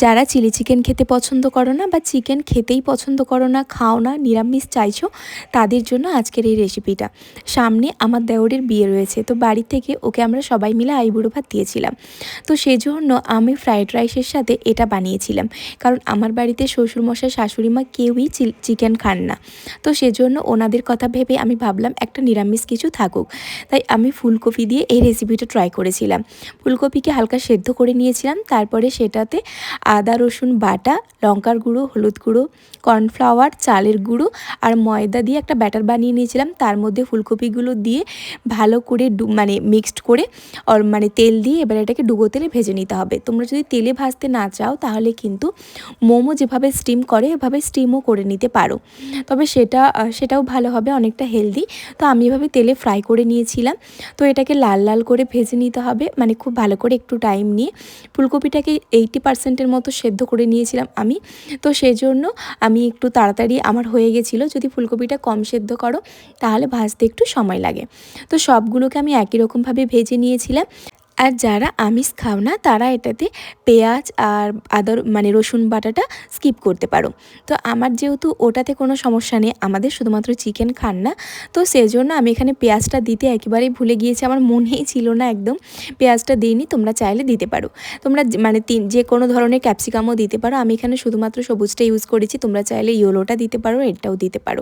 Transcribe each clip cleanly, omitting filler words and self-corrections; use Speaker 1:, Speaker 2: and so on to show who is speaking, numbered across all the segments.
Speaker 1: যারা chilli chicken খেতে পছন্দ করো না বা চিকেন খেতেই পছন্দ করো না, খাও না, নিরামিষ চাইছো, তাদের জন্য আজকের এই রেসিপিটা। সামনে আমার দেওরের বিয়ে রয়েছে, তো বাড়ি থেকে ওকে আমরা সবাই মিলে আইবুড়ো ভাত দিয়েছিলাম। তো সেজন্য আমি ফ্রাইড রাইসের সাথে এটা বানিয়েছিলাম, কারণ আমার বাড়িতে শ্বশুরমশাই শাশুড়ি মা কেউই চিকেন খান না। তো সেজন্য ওনাদের কথা ভেবে আমি ভাবলাম একটা নিরামিষ কিছু থাকুক, তাই আমি ফুলকপি দিয়ে এই রেসিপিটা ট্রাই করেছিলাম। ফুলকপিকে হালকা সেদ্ধ করে নিয়েছিলাম, তারপরে সেটাতে আদা রসুন বাটা, লঙ্কার গুঁড়ো, হলুদ গুঁড়ো, কর্নফ্লাওয়ার, চালের গুঁড়ো আর ময়দা দিয়ে একটা ব্যাটার বানিয়ে নিয়েছিলাম। তার মধ্যে ফুলকপিগুলো দিয়ে ভালো করে মিক্সড করে তেল দিয়ে এবার এটাকে ডুবো তেলে ভেজে নিতে হবে। তোমরা যদি তেলে ভাজতে না চাও তাহলে কিন্তু মোমো যেভাবে স্টিম করে এভাবে স্টিমও করে নিতে পারো, তবে সেটাও ভালো হবে, অনেকটা হেলদি। তো আমি এভাবে তেলে ফ্রাই করে নিয়েছিলাম। তো এটাকে লাল লাল করে ভেজে নিতে হবে, খুব ভালো করে একটু টাইম নিয়ে। ফুলকপিটাকে 80%-এর মতো সেদ্ধ করে নিয়েছিলাম আমি, তো সেজন্য আমি একটু তাড়াতাড়ি আমার হয়ে গেছিলো। যদি ফুলকপিটা কম সেদ্ধ করো তাহলে ভাজতে একটু সময় লাগে। তো সবগুলোকে আমি একই রকমভাবে ভেজে নিয়েছিলাম। আর যারা আমিষ খাও না তারা এটাতে পেঁয়াজ আর রসুন বাটাটা স্কিপ করতে পারো। তো আমার যেহেতু ওটাতে কোনো সমস্যা নেই, আমাদের শুধুমাত্র চিকেন খান না, তো সেজন্য আমি এখানে পেঁয়াজটা দিতে একেবারেই ভুলে গিয়েছি, আমার মনেই ছিল না একদম পেঁয়াজটা দিইনি। তোমরা চাইলে দিতে পারো, তোমরা যে কোনো ধরনের ক্যাপসিকামও দিতে পারো। আমি এখানে শুধুমাত্র সবুজটা ইউজ করেছি, তোমরা চাইলে ইয়েলোটা দিতে পারো, এটাও দিতে পারো।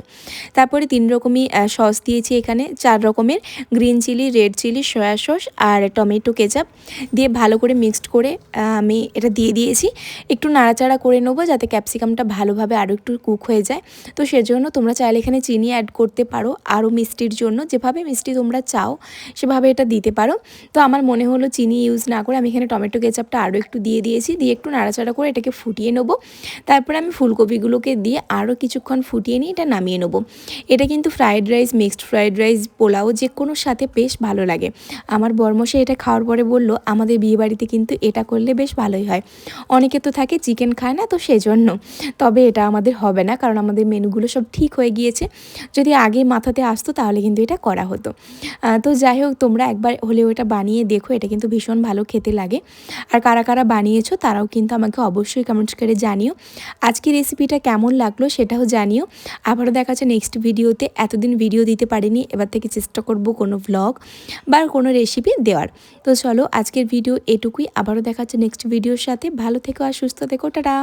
Speaker 1: তারপরে 3 রকমই সস দিয়েছি এখানে, 4 রকমের, green chilli, red chilli, soya sauce আর টমেটো কেচাপ দিয়ে ভালো করে মিক্সড করে আমি এটা দিয়ে দিয়েছি। একটু নাড়াচাড়া করে নেবো যাতে ক্যাপসিকামটা ভালোভাবে আরও একটু কুক হয়ে যায়। তো সেজন্য তোমরা চাইলে এখানে চিনি অ্যাড করতে পারো আরও মিষ্টির জন্য, যেভাবে মিষ্টি তোমরা চাও সেভাবে এটা দিতে পারো। তো আমার মনে হলো চিনি ইউজ না করে আমি এখানে টমেটো কেচাপটা আরও একটু দিয়ে দিয়েছি, দিয়ে একটু নাড়াচাড়া করে এটাকে ফুটিয়ে নেবো। তারপরে আমি ফুলকপিগুলোকে দিয়ে আরও কিছুক্ষণ ফুটিয়ে নিয়ে এটা নামিয়ে নেবো। এটা কিন্তু fried rice, mixed fried rice, pulao যে কোনোর সাথে বেশ ভালো লাগে। আমার বরমশাই এটা খাওয়ার পরে বলল আমাদের বিয়েবাড়িতে কিন্তু এটা করলে বেশ ভালোই হয়। অনেকে তো থাকে চিকেন খায় না, তো সেজন্য। তবে এটা আমাদের হবে না, কারণ আমাদের মেনুগুলো সব ঠিক হয়ে গিয়েছে। যদি আগে মাথাতে আসতো তাহলে কিন্তু এটা করা হতো। তো যাই হোক, তোমরা একবার হলেও এটা বানিয়ে দেখো, এটা কিন্তু ভীষণ ভালো খেতে লাগে। আর কারা কারা বানিয়েছো তারাও কিন্তু আমাকে অবশ্যই কমেন্টস করে জানিও। আজকের রেসিপিটা কেমন লাগলো সেটাও জানিও। আবারও দেখা হচ্ছে নেক্সট ভিডিওতে। এতদিন ভিডিও দিতে পারিনি, এবার থেকে চেষ্টা করব কোনো ভ্লগ বা কোনো রেসিপি দেওয়ার। তো চলো আজকের ভিডিও এটুকুই, আবারও দেখা হচ্ছে নেক্সট ভিডিওর সাথে। ভালো থেকো আর সুস্থ থেকো, টাটা।